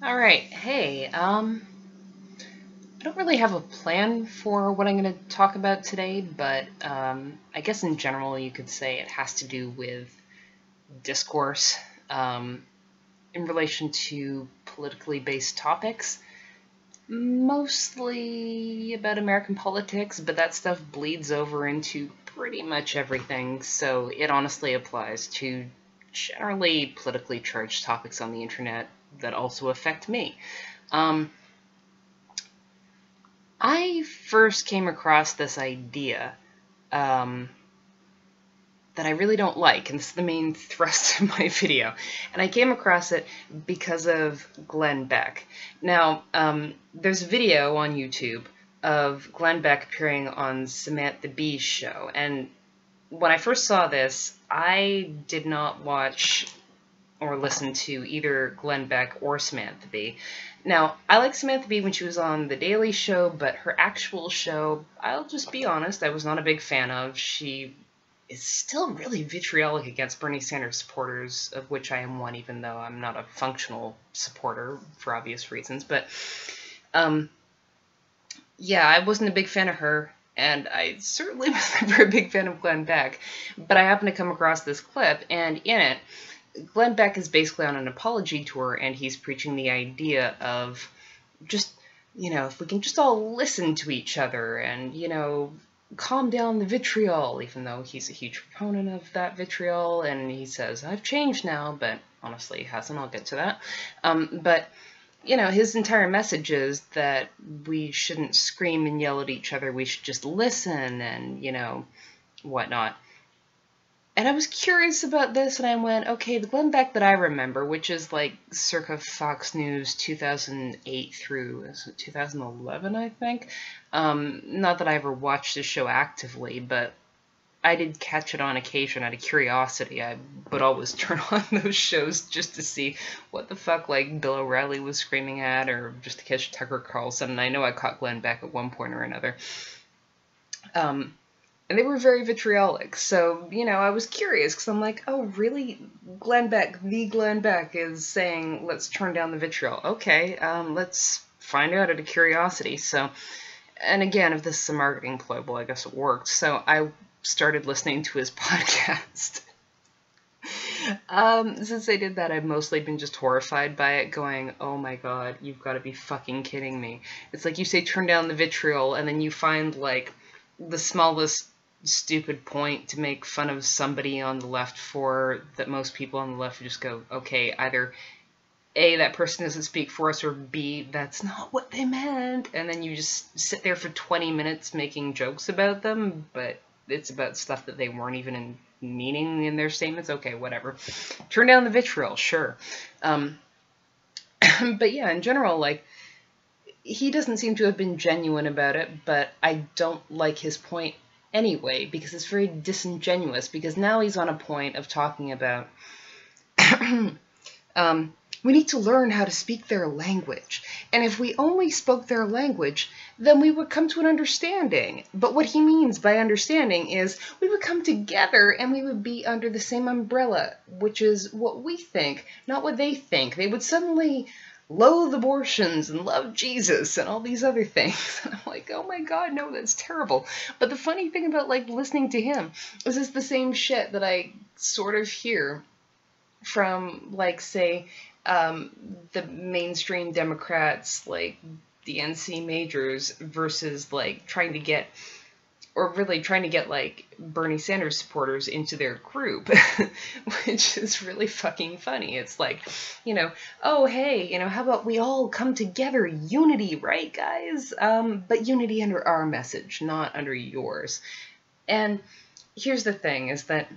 All right. Hey, I don't really have a plan for what I'm going to talk about today, but I guess in general you could say it has to do with discourse um, in relation to politically based topics, mostly about American politics, but that stuff bleeds over into pretty much everything, so it honestly applies to generally politically charged topics on the internet that also affect me. Um, I first came across this idea um, that I really don't like, and this is the main thrust of my video. And I came across it because of Glenn Beck. Now, there's a video on YouTube of Glenn Beck appearing on Samantha Bee's show, and when I first saw this, I did not watch or listen to either Glenn Beck or Samantha Bee. Now, I like Samantha Bee when she was on The Daily Show, but her actual show, I'll just be honest, I was not a big fan of. She is still really vitriolic against Bernie Sanders supporters, of which I am one, even though I'm not a functional supporter for obvious reasons. But, yeah, I wasn't a big fan of her, and I certainly was never a big fan of Glenn Beck. But I happened to come across this clip, and in it, Glenn Beck is basically on an apology tour, and he's preaching the idea of just, if we can just all listen to each other and, calm down the vitriol, even though he's a huge proponent of that vitriol, and he says, I've changed now, but honestly, he hasn't. I'll get to that. But, his entire message is that we shouldn't scream and yell at each other. We should just listen and, whatnot. And I was curious about this, and I went, okay, the Glenn Beck that I remember, which is like circa Fox News 2008 through 2011, I think. Not that I ever watched the show actively, but I did catch it on occasion out of curiosity. I would always turn on those shows just to see what the fuck, like, Bill O'Reilly was screaming at, or just to catch Tucker Carlson. And I know I caught Glenn Beck at one point or another. And they were very vitriolic, so, I was curious, because I'm like, oh, really? Glenn Beck, the Glenn Beck, is saying, let's turn down the vitriol. Okay, let's find out out of curiosity. So, and again, if this is a marketing ploy, well, I guess it worked. So I started listening to his podcast. Since I did that, I've mostly been just horrified by it, going, oh my god, you've got to be fucking kidding me. It's like you say turn down the vitriol, and then you find, like, the smallest stupid point to make fun of somebody on the left for, that most people on the left just go, okay, either A, that person doesn't speak for us, or B, that's not what they meant, and then you just sit there for 20 minutes making jokes about them, but it's about stuff that they weren't even meaning in their statements. Okay, whatever. Turn down the vitriol, sure. But yeah, in general, like, he doesn't seem to have been genuine about it, but I don't like his point anyway, because it's very disingenuous, because now he's on a point of talking about we need to learn how to speak their language, and if we only spoke their language, then we would come to an understanding. But what he means by understanding is we would come together and we would be under the same umbrella, which is what we think, not what they think. They would suddenly loathe abortions and love Jesus and all these other things. And I'm like, oh my god, no, that's terrible. But the funny thing about, like, listening to him is it's the same shit that I sort of hear from, like, say, the mainstream Democrats, like the NC Majors, versus, like, trying to get, like, Bernie Sanders supporters into their group, which is really fucking funny. It's like, oh, hey, how about we all come together, unity, right, guys? But unity under our message, not under yours. And here's the thing, is that,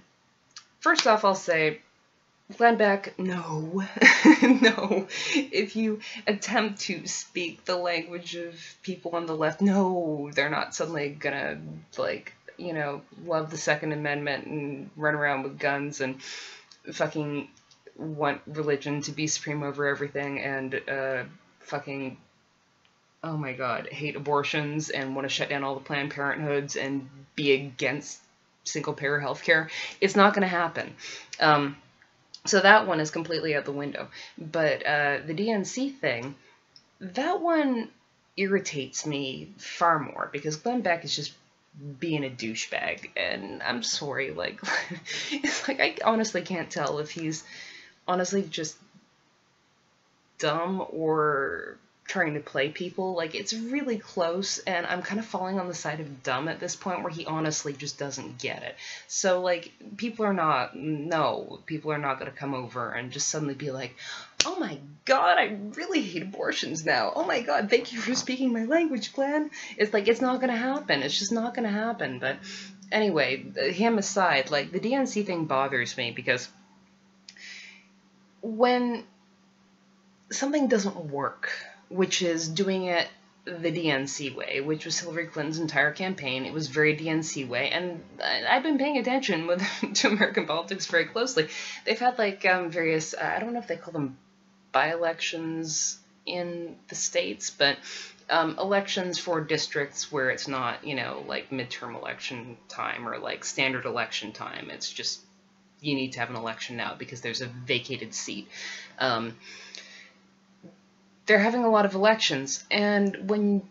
first off, I'll say, Glenn Beck, no. No. If you attempt to speak the language of people on the left, no, they're not suddenly gonna, like, love the Second Amendment and run around with guns and fucking want religion to be supreme over everything and fucking, oh my god, hate abortions and want to shut down all the Planned Parenthoods and be against single-payer healthcare. It's not gonna happen. So that one is completely out the window. But the DNC thing, that one irritates me far more because Glenn Beck is just being a douchebag, and I'm sorry, like, it's like I honestly can't tell if he's honestly just dumb or trying to play people. Like, it's really close, and I'm kind of falling on the side of dumb at this point where he honestly just doesn't get it. So, like, people are not going to come over and just suddenly be like, oh my god, I really hate abortions now. Oh my god, thank you for speaking my language, Glenn. It's like, it's not going to happen. It's just not going to happen. But anyway, him aside, like, the DNC thing bothers me because when something doesn't work, which is doing it the DNC way, which was Hillary Clinton's entire campaign. It was very DNC way, and I've been paying attention to American politics very closely. They've had, like, various, I don't know if they call them by-elections in the States, but elections for districts where it's not, you know, like midterm election time or like standard election time. It's just, you need to have an election now because there's a vacated seat. They're having a lot of elections, and when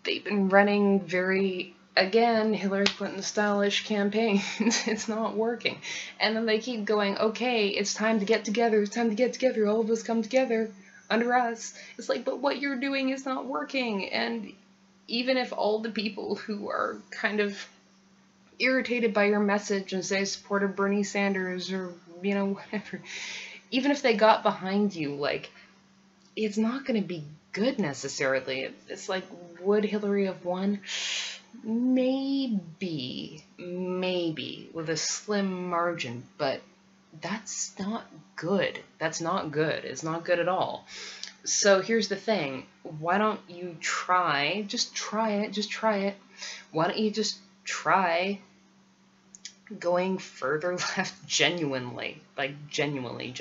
they've been running very, again, Hillary Clinton stylish campaigns, it's not working. And then they keep going, okay, it's time to get together, all of us come together under us. It's like, but what you're doing is not working. And even if all the people who are kind of irritated by your message and say supported Bernie Sanders or, you know, whatever, even if they got behind you, like, it's not going to be good necessarily. It's like, would Hillary have won? Maybe, with a slim margin, but that's not good. That's not good. It's not good at all. So here's the thing. Why don't you try, just try it. Why don't you just try going further left genuinely, like genuinely,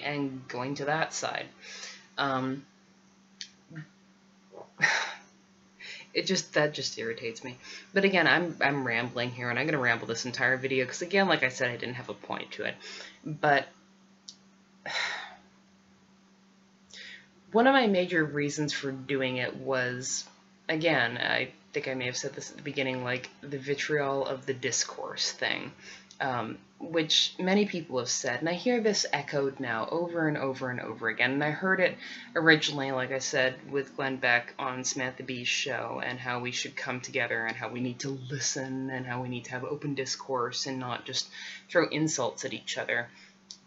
and going to that side. That just irritates me. But again, I'm rambling here, and I'm gonna ramble this entire video because, again, like I said, I didn't have a point to it. But one of my major reasons for doing it was, again, I think I may have said this at the beginning, like the vitriol of the discourse thing. Which many people have said, and I hear this echoed now over and over and over again. And I heard it originally, like I said, with Glenn Beck on Samantha Bee's show, and how we should come together, and how we need to listen, and how we need to have open discourse, and not just throw insults at each other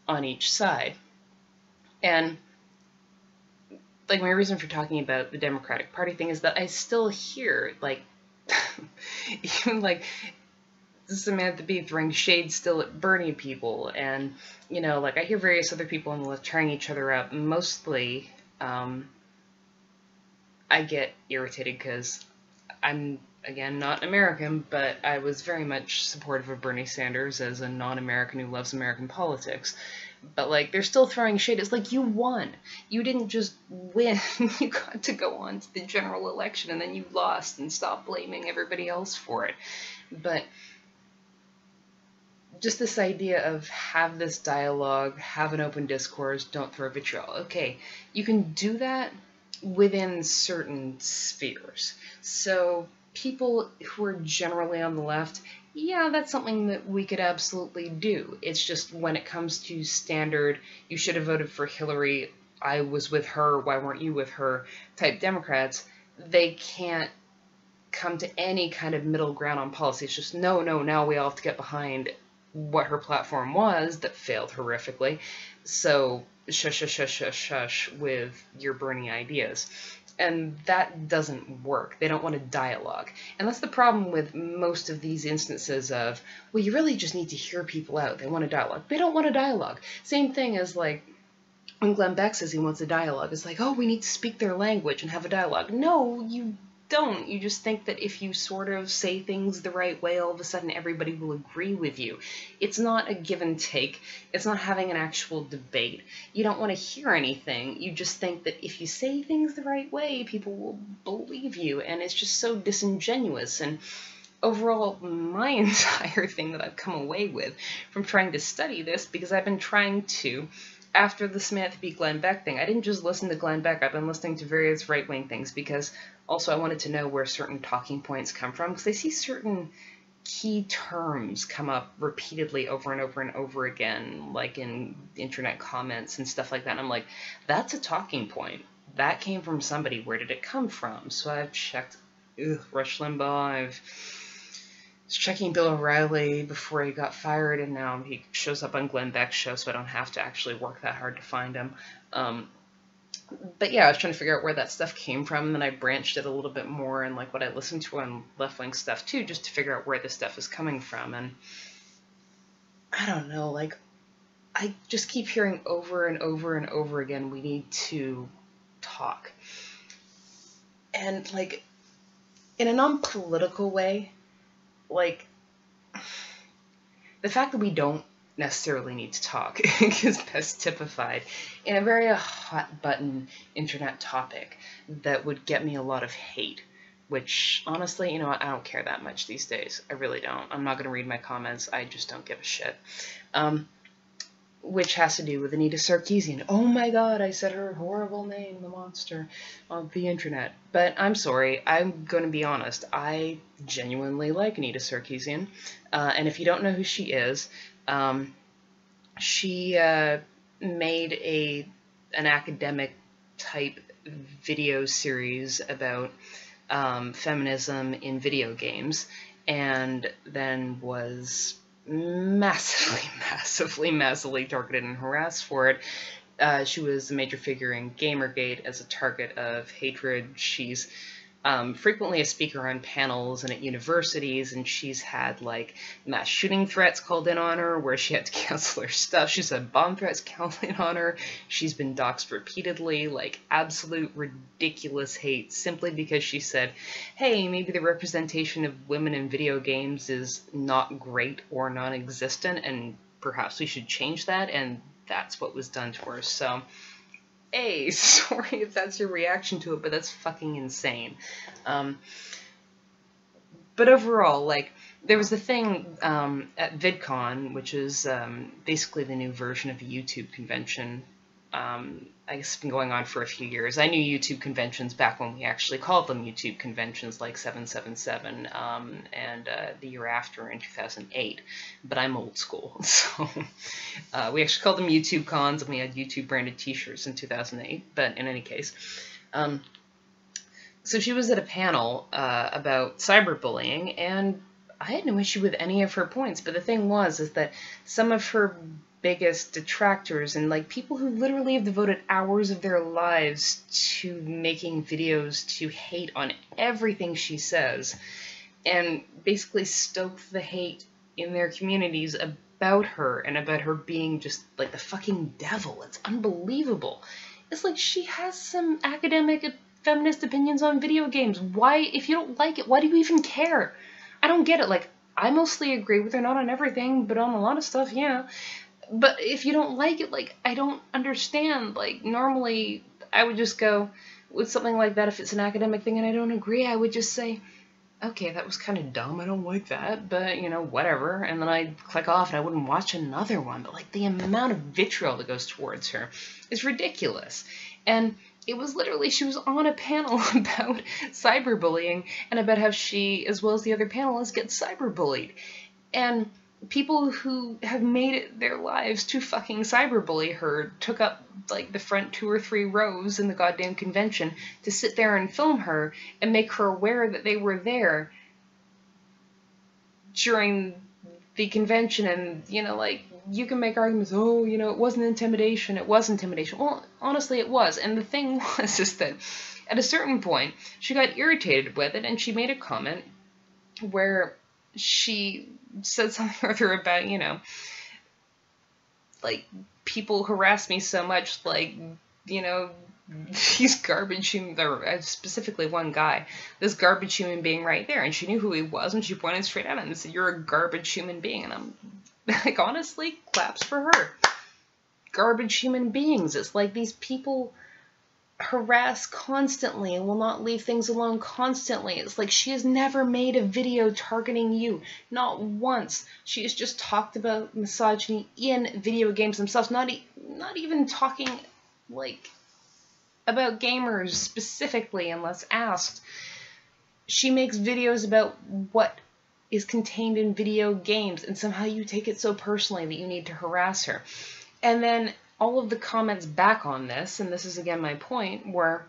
on each side. And, like, my reason for talking about the Democratic Party thing is that I still hear, like, even, like, Samantha Bee throwing shade still at Bernie people, and, you know, like, I hear various other people on the left tearing each other up. Mostly, I get irritated because I'm, again, not American, but I was very much supportive of Bernie Sanders as a non-American who loves American politics. But, like, they're still throwing shade. It's like, you won. You didn't just win. You got to go on to the general election, and then you lost, and stop blaming everybody else for it. But just this idea of have this dialogue, have an open discourse, don't throw vitriol. Okay, you can do that within certain spheres. So people who are generally on the left, yeah, that's something that we could absolutely do. It's just when it comes to standard, you should have voted for Hillary, I was with her, why weren't you with her, type Democrats, they can't come to any kind of middle ground on policy. It's just, no, now we all have to get behind what her platform was that failed horrifically. So shush with your Bernie ideas. And that doesn't work. They don't want a dialogue. And that's the problem with most of these instances of, well, you really just need to hear people out. They want a dialogue. They don't want a dialogue. Same thing as, like, when Glenn Beck says he wants a dialogue. It's like, oh, we need to speak their language and have a dialogue. No, you don't. You just think that if you sort of say things the right way, all of a sudden everybody will agree with you. It's not a give and take. It's not having an actual debate. You don't want to hear anything. You just think that if you say things the right way, people will believe you, and it's just so disingenuous. And overall, my entire thing that I've come away with from trying to study this, because I've been trying to, after the Samantha B. Glenn Beck thing, I didn't just listen to Glenn Beck, I've been listening to various right-wing things, because also I wanted to know where certain talking points come from, because I see certain key terms come up repeatedly over and over and over again, like in internet comments and stuff like that, and I'm like, that's a talking point. That came from somebody. Where did it come from? So I've checked Rush Limbaugh, I was checking Bill O'Reilly before he got fired, and now he shows up on Glenn Beck's show, so I don't have to actually work that hard to find him. But yeah, I was trying to figure out where that stuff came from, and then I branched it a little bit more and like what I listened to on left-wing stuff too, just to figure out where this stuff is coming from. And I don't know, like, I just keep hearing over and over and over again, we need to talk. And like, in a non-political way, like, the fact that we don't necessarily need to talk is best typified in a very hot-button internet topic that would get me a lot of hate, which, honestly, you know what, I don't care that much these days. I really don't. I'm not going to read my comments. I just don't give a shit. Which has to do with Anita Sarkeesian. Oh my god, I said her horrible name, the monster of the internet. But I'm sorry, I'm going to be honest. I genuinely like Anita Sarkeesian. And if you don't know who she is, she made an academic type video series about feminism in video games, and then was massively targeted and harassed for it. She was a major figure in Gamergate as a target of hatred. She's frequently a speaker on panels and at universities, and she's had like mass shooting threats called in on her where she had to cancel her stuff. She's had bomb threats called in on her. She's been doxxed repeatedly, like absolute ridiculous hate, simply because she said, hey, maybe the representation of women in video games is not great or non-existent, and perhaps we should change that, and that's what was done to her. So hey, sorry if that's your reaction to it, but that's fucking insane. But overall, like, there was a thing at VidCon, which is basically the new version of a YouTube convention. I guess it's been going on for a few years. I knew YouTube conventions back when we actually called them YouTube conventions, like 777, and the year after in 2008. But I'm old school, so we actually called them YouTube cons, and we had YouTube branded t-shirts in 2008. But in any case, so she was at a panel about cyberbullying, and I had no issue with any of her points. But the thing is that some of her biggest detractors and like people who literally have devoted hours of their lives to making videos to hate on everything she says and basically stoke the hate in their communities about her and about her being just like the fucking devil. It's unbelievable. It's like she has some academic feminist opinions on video games. Why, if you don't like it, why do you even care? I don't get it. Like, I mostly agree with her, not on everything, but on a lot of stuff, yeah. But if you don't like it, like, I don't understand. Like, normally, I would just go with something like that. If it's an academic thing and I don't agree, I would just say, okay, that was kind of dumb, I don't like that, but, you know, whatever. And then I'd click off and I wouldn't watch another one. But, like, the amount of vitriol that goes towards her is ridiculous. And it was literally, she was on a panel about cyberbullying and about how she, as well as the other panelists, get cyberbullied. And people who have made it their lives to fucking cyberbully her took up, like, the front 2 or 3 rows in the goddamn convention to sit there and film her and make her aware that they were there during the convention. And, you know, like, you can make arguments, oh, you know, it wasn't intimidation, it was intimidation. Well, honestly, it was. And the thing was is that at a certain point, she got irritated with it, and she made a comment where she said something or other about, you know, like, people harass me so much, like, you know, these garbage human, or specifically one guy, this garbage human being right there, and she knew who he was, and she pointed straight at him and said, you're a garbage human being. And I'm like, honestly, claps for her. Garbage human beings. It's like these people harass constantly and will not leave things alone constantly. It's like she has never made a video targeting you. Not once. She has just talked about misogyny in video games themselves. Not even talking, like, about gamers specifically unless asked. She makes videos about what is contained in video games, and somehow you take it so personally that you need to harass her. And then all of the comments back on this, and this is again my point, were,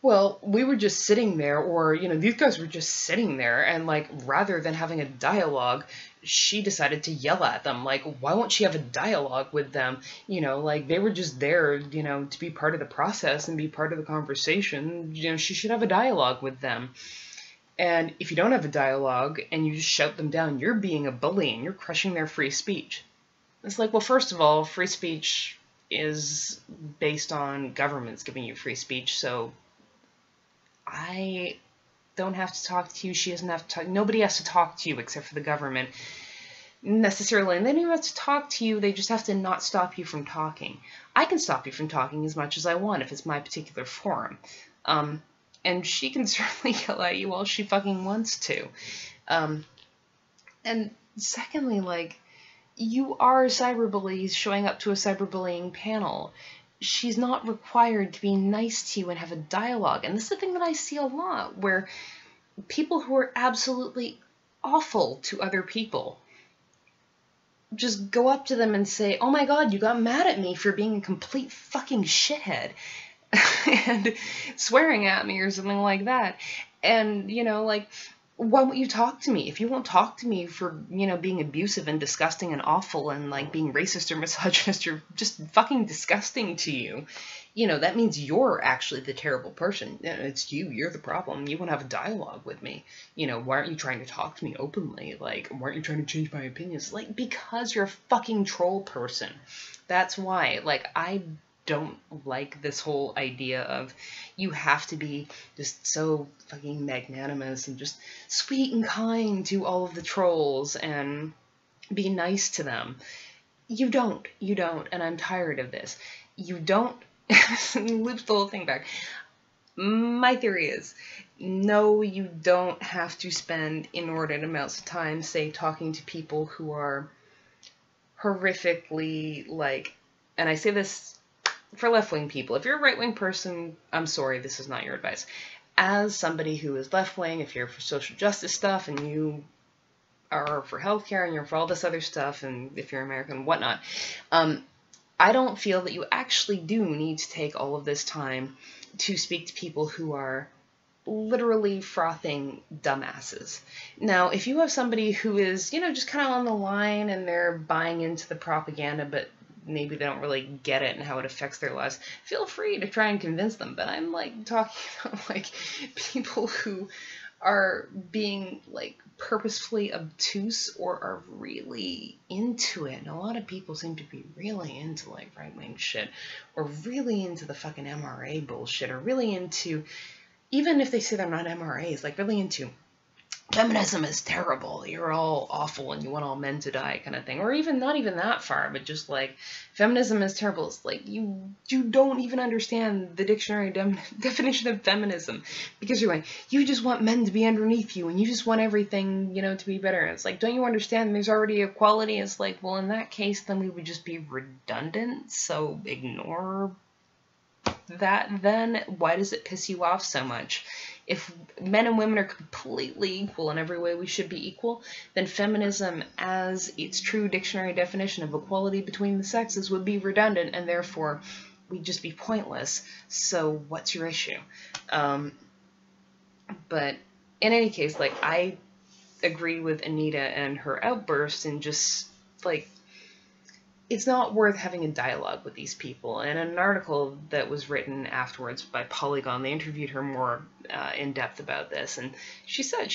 well, we were just sitting there, or, you know, these guys were just sitting there, and, like, rather than having a dialogue, she decided to yell at them. Like, why won't she have a dialogue with them? You know, like, they were just there, you know, to be part of the process and be part of the conversation. You know, she should have a dialogue with them. And if you don't have a dialogue and you just shout them down, you're being a bully and you're crushing their free speech. It's like, well, first of all, free speech is based on governments giving you free speech, so I don't have to talk to you. She doesn't have to talk. Nobody has to talk to you except for the government necessarily. And they don't even have to talk to you. They just have to not stop you from talking. I can stop you from talking as much as I want if it's my particular forum. And she can certainly yell at you all she fucking wants to. And secondly, like, you are cyberbullies showing up to a cyberbullying panel. She's not required to be nice to you and have a dialogue. And this is the thing that I see a lot, where people who are absolutely awful to other people just go up to them and say, oh my god, you got mad at me for being a complete fucking shithead. And swearing at me or something like that. And, you know, like, why won't you talk to me? If you won't talk to me for, you know, being abusive and disgusting and awful and, like, being racist or misogynist or just fucking disgusting to you, you know, that means you're actually the terrible person. It's you. You're the problem. You want to have a dialogue with me. You know, why aren't you trying to talk to me openly? Like, why aren't you trying to change my opinions? Like, because you're a fucking troll person. That's why. Like, I don't like this whole idea of you have to be just so fucking magnanimous and just sweet and kind to all of the trolls and be nice to them. You don't, and I'm tired of this. You don't, loops the whole thing back. My theory is, no, you don't have to spend inordinate amounts of time, say, talking to people who are horrifically, like, and I say this for left-wing people. If you're a right-wing person, I'm sorry, this is not your advice. As somebody who is left-wing, if you're for social justice stuff and you are for healthcare and you're for all this other stuff, and if you're American, whatnot, I don't feel that you actually do need to take all of this time to speak to people who are literally frothing dumbasses. Now, if you have somebody who is, you know, just kind of on the line and they're buying into the propaganda, but maybe they don't really get it and how it affects their lives, feel free to try and convince them. But I'm, like, talking about, like, people who are being, like, purposefully obtuse or are really into it. And a lot of people seem to be really into, like, right-wing shit, or really into the fucking MRA bullshit, or really into, even if they say they're not MRAs, like, really into feminism is terrible, you're all awful and you want all men to die kind of thing. Or even not even that far, but just like, feminism is terrible. It's like, you don't even understand the dictionary definition of feminism, because you're like, you just want men to be underneath you and you just want everything, you know, to be better. It's like, don't you understand there's already equality? It's like, well, in that case, then we would just be redundant, so ignore that then. Why does it piss you off so much? If men and women are completely equal in every way we should be equal, then feminism as its true dictionary definition of equality between the sexes would be redundant, and therefore we'd just be pointless. So what's your issue? But in any case, like, I agree with Anita and her outburst, and just, like, it's not worth having a dialogue with these people. And in an article that was written afterwards by Polygon, they interviewed her more in depth about this, and she said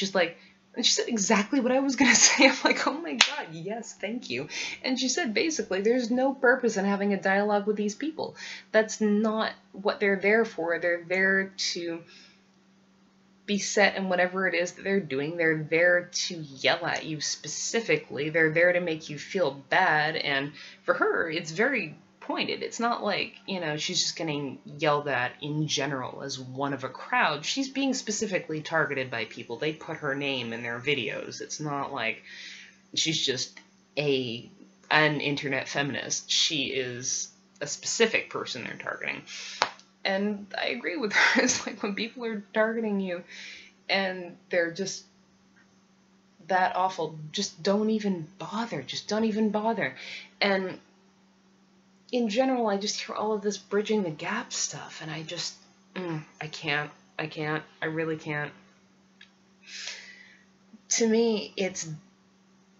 exactly what I was going to say. I'm like, oh my god, yes, thank you. And she said, basically, there's no purpose in having a dialogue with these people. That's not what they're there for. They're there to be set in whatever it is that they're doing. They're there to yell at you specifically. They're there to make you feel bad. And for her, it's very pointed. It's not like, you know, she's just getting yelled at in general as one of a crowd. She's being specifically targeted by people. They put her name in their videos. It's not like she's just an internet feminist. She is a specific person they're targeting. And I agree with her. It's like when people are targeting you and they're just that awful, just don't even bother. Just don't even bother. And in general, I just hear all of this bridging the gap stuff, and I just, I can't. I really can't. To me, it's,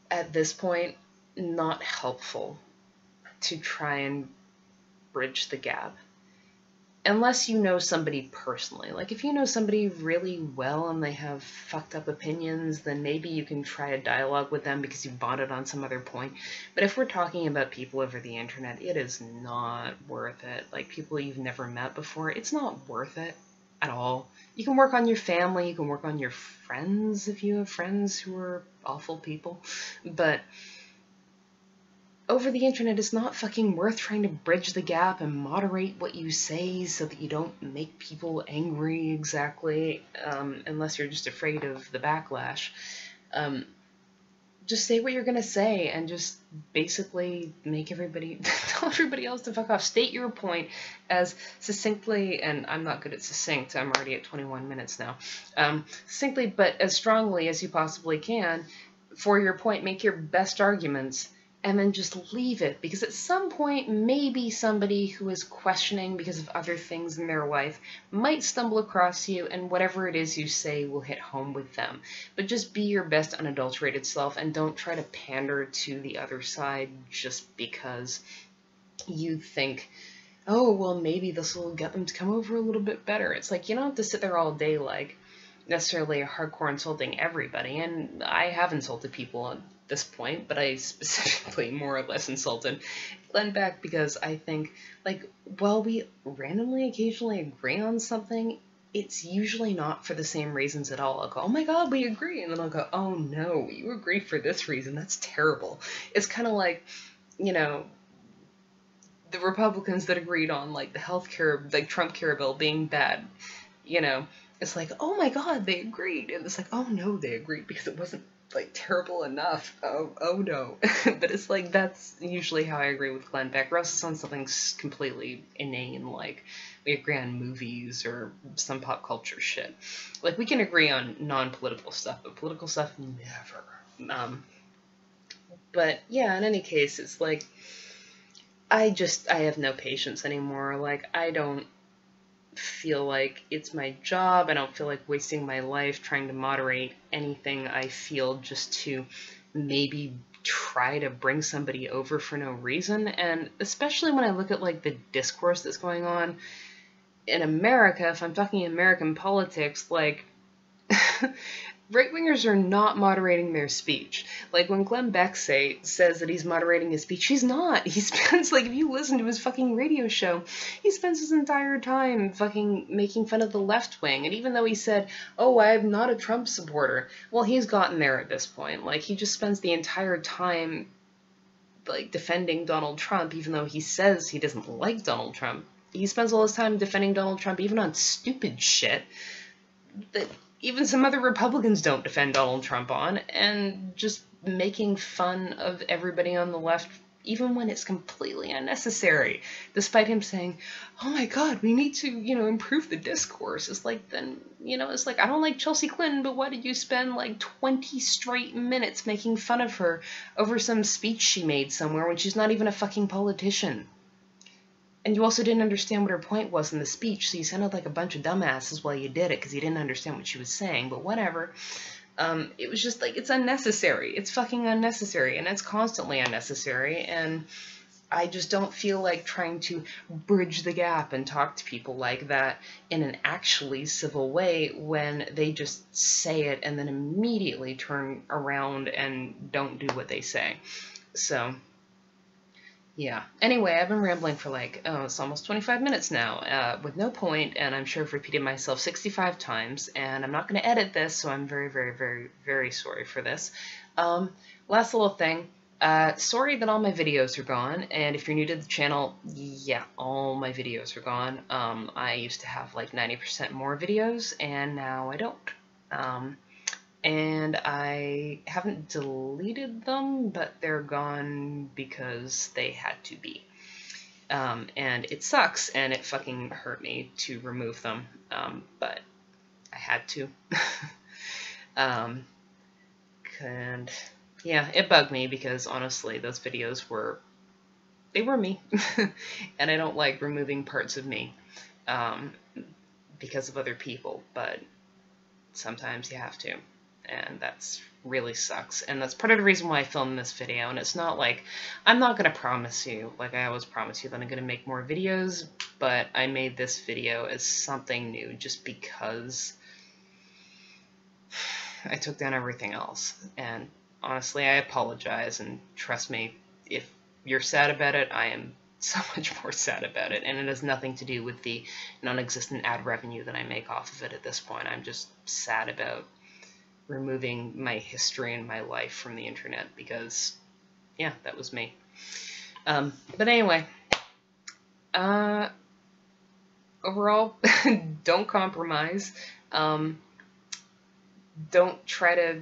at this point, not helpful to try and bridge the gap. Unless you know somebody personally. Like, if you know somebody really well and they have fucked up opinions, then maybe you can try a dialogue with them because you bonded on some other point. But if we're talking about people over the internet, it is not worth it. Like, people you've never met before, it's not worth it at all. You can work on your family, you can work on your friends if you have friends who are awful people, but over the internet, it's not fucking worth trying to bridge the gap and moderate what you say so that you don't make people angry exactly, unless you're just afraid of the backlash. Just say what you're gonna say and just basically make everybody, tell everybody else to fuck off. State your point as succinctly, and I'm not good at succinct, I'm already at 21 minutes now, succinctly but as strongly as you possibly can for your point. Make your best arguments. And then just leave it, because at some point, maybe somebody who is questioning because of other things in their life might stumble across you, and whatever it is you say will hit home with them. But just be your best unadulterated self, and don't try to pander to the other side just because you think, oh, well, maybe this will get them to come over a little bit better. It's like, you don't have to sit there all day like necessarily hardcore insulting everybody, and I have insulted people at this point, but I specifically more or less insulted Glenn Beck because I think, like, while we randomly occasionally agree on something, it's usually not for the same reasons at all. I'll go, oh my god, we agree, and then I'll go, oh no, you agree for this reason, that's terrible. It's kind of like, you know, the Republicans that agreed on, like, the healthcare, like, Trump care bill being bad, you know, it's like, oh my god, they agreed, and it's like, oh no, they agreed because it wasn't, like, terrible enough. Oh no. But it's like, that's usually how I agree with Glenn Beck. Russ is on something completely inane, like, we agree on movies or some pop culture shit. Like, we can agree on non-political stuff, but political stuff, never. But, yeah, in any case, it's like, I have no patience anymore. Like, I don't feel like it's my job. I don't feel like wasting my life trying to moderate anything I feel just to maybe try to bring somebody over for no reason. And especially when I look at, like, the discourse that's going on in America, if I'm talking American politics, like, right-wingers are not moderating their speech. Like, when Glenn Beck says that he's moderating his speech, he's not. He spends, like, if you listen to his fucking radio show, he spends his entire time fucking making fun of the left wing. And even though he said, oh, I'm not a Trump supporter, well, he's gotten there at this point. Like, he just spends the entire time, like, defending Donald Trump, even though he says he doesn't like Donald Trump. He spends all his time defending Donald Trump, even on stupid shit that even some other Republicans don't defend Donald Trump on, and just making fun of everybody on the left, even when it's completely unnecessary, despite him saying, oh my god, we need to, you know, improve the discourse. It's like, then, you know, it's like, I don't like Chelsea Clinton, but why did you spend, like, 20 straight minutes making fun of her over some speech she made somewhere when she's not even a fucking politician? And you also didn't understand what her point was in the speech, so you sounded like a bunch of dumbasses while you did it, because you didn't understand what she was saying, but whatever. It was just, like, it's unnecessary. It's fucking unnecessary, and it's constantly unnecessary, and I just don't feel like trying to bridge the gap and talk to people like that in an actually civil way when they just say it and then immediately turn around and don't do what they say. So, yeah. Anyway, I've been rambling for, like, oh, it's almost 25 minutes now, with no point, and I'm sure I've repeated myself 65 times, and I'm not going to edit this, so I'm very, very, very, very sorry for this. Last little thing. Sorry that all my videos are gone, and if you're new to the channel, yeah, all my videos are gone. I used to have like 90% more videos, and now I don't. And I haven't deleted them, but they're gone because they had to be. And it sucks, and it fucking hurt me to remove them, but I had to. And yeah, it bugged me because honestly, those videos were me. And I don't like removing parts of me because of other people, but sometimes you have to. And that's really sucks. And that's part of the reason why I filmed this video. And it's not like, I'm not going to promise you, like I always promise you, that I'm going to make more videos, but I made this video as something new just because I took down everything else. And honestly, I apologize, and trust me, if you're sad about it, I am so much more sad about it, and it has nothing to do with the non-existent ad revenue that I make off of it at this point. I'm just sad about removing my history and my life from the internet because, yeah, that was me. But anyway, overall, don't compromise. Don't try to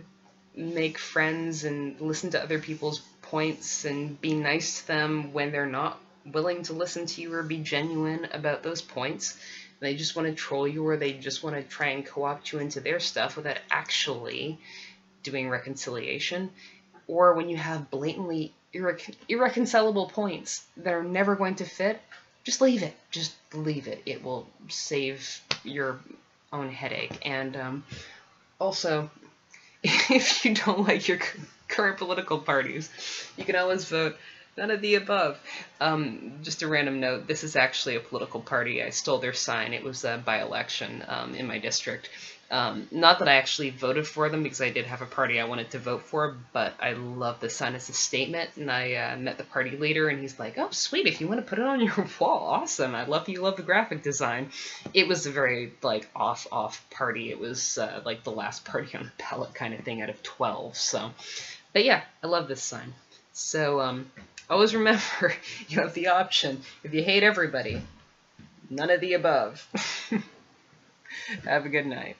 make friends and listen to other people's points and be nice to them when they're not willing to listen to you or be genuine about those points. They just want to troll you, or they just want to try and co-opt you into their stuff without actually doing reconciliation. Or when you have blatantly irreconcilable points that are never going to fit, just leave it. Just leave it. It will save your own headache. And also, if you don't like your current political parties, you can always vote none of the above. Just a random note, this is actually a political party. I stole their sign. It was a by-election in my district. Not that I actually voted for them, because I did have a party I wanted to vote for, but I love the sign as a statement, and I met the party leader, and he's like, oh, sweet, if you want to put it on your wall, awesome. I love you love the graphic design. It was a very, like, off party. It was, like, the last party on the ballot kind of thing out of 12, so. But yeah, I love this sign. So, always remember, you have the option. If you hate everybody, none of the above. Have a good night.